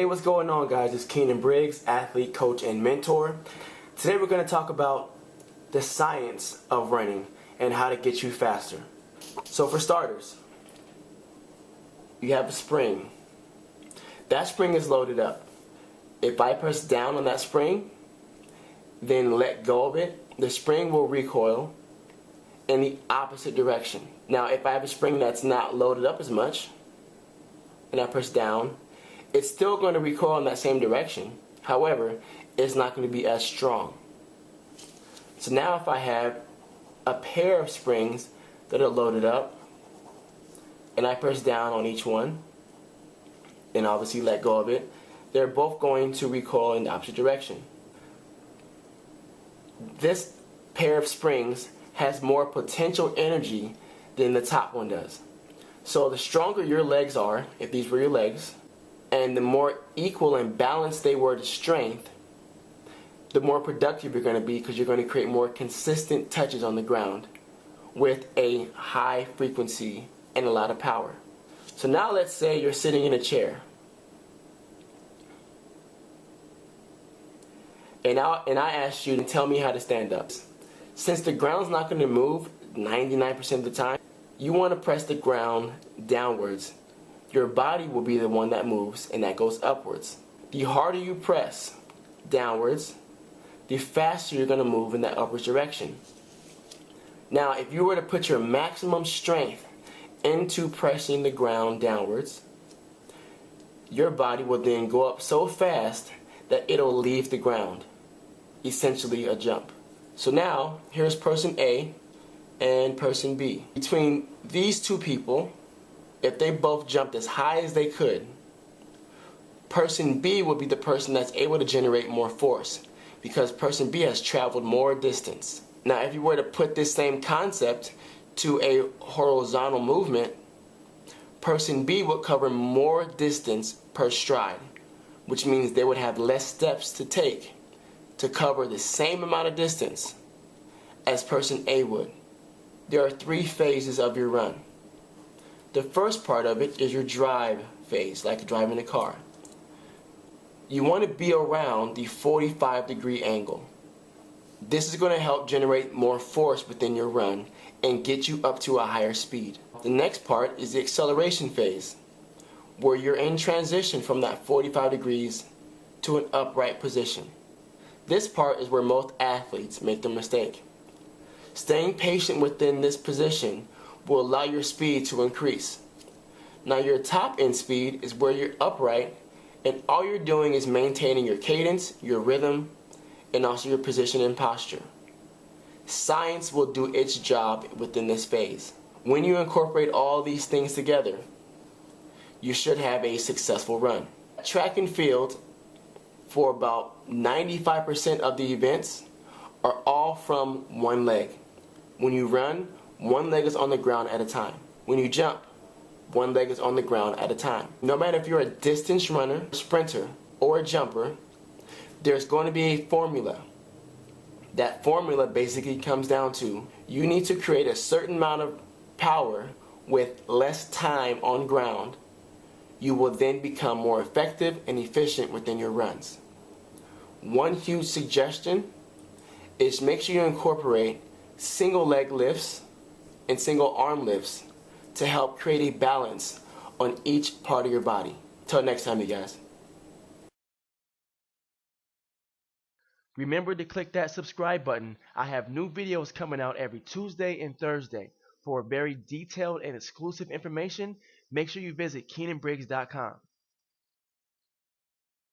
Hey, what's going on, guys? It's Keinan Briggs, athlete, coach, and mentor. Today we're going to talk about the science of running and how to get you faster. So for starters, you have a spring. That spring is loaded up. If I press down on that spring, then let go of it, the spring will recoil in the opposite direction. Now, if I have a spring that's not loaded up as much, and I press down, it's still going to recoil in that same direction. However, it's not going to be as strong. So now if I have a pair of springs that are loaded up, and I press down on each one, and obviously let go of it, they're both going to recoil in the opposite direction. This pair of springs has more potential energy than the top one does. So the stronger your legs are, if these were your legs, and the more equal and balanced they were to strength, the more productive you're going to be, because you're going to create more consistent touches on the ground with a high frequency and a lot of power. So now let's say you're sitting in a chair, and I asked you to tell me how to stand up. Since the ground's not going to move 99% of the time, you want to press the ground downwards. Your body will be the one that moves, and that goes upwards. The harder you press downwards, the faster you're going to move in that upwards direction. Now, if you were to put your maximum strength into pressing the ground downwards, your body will then go up so fast that it'll leave the ground, essentially a jump. So now, here's person A and person B. Between these two people, if they both jumped as high as they could, person B would be the person that's able to generate more force, because person B has traveled more distance. Now, if you were to put this same concept to a horizontal movement, person B would cover more distance per stride, which means they would have less steps to take to cover the same amount of distance as person A would. There are three phases of your run. The first part of it is your drive phase, like driving a car. You want to be around the 45-degree angle. This is going to help generate more force within your run and get you up to a higher speed. The next part is the acceleration phase, where you're in transition from that 45 degrees to an upright position. This part is where most athletes make the mistake. Staying patient within this position will allow your speed to increase. Now, your top end speed is where you're upright, and all you're doing is maintaining your cadence, your rhythm, and also your position and posture. Science will do its job within this phase. When you incorporate all these things together, you should have a successful run. Track and field, for about 95% of the events, are all from one leg. When you run, one leg is on the ground at a time. When you jump, one leg is on the ground at a time. No matter if you're a distance runner, sprinter, or a jumper, there's going to be a formula. That formula basically comes down to, you need to create a certain amount of power with less time on ground. You will then become more effective and efficient within your runs. One huge suggestion is make sure you incorporate single leg lifts and single arm lifts to help create a balance on each part of your body. Till next time, you guys. Remember to click that subscribe button. I have new videos coming out every Tuesday and Thursday. For very detailed and exclusive information, make sure you visit KeinanBriggs.com.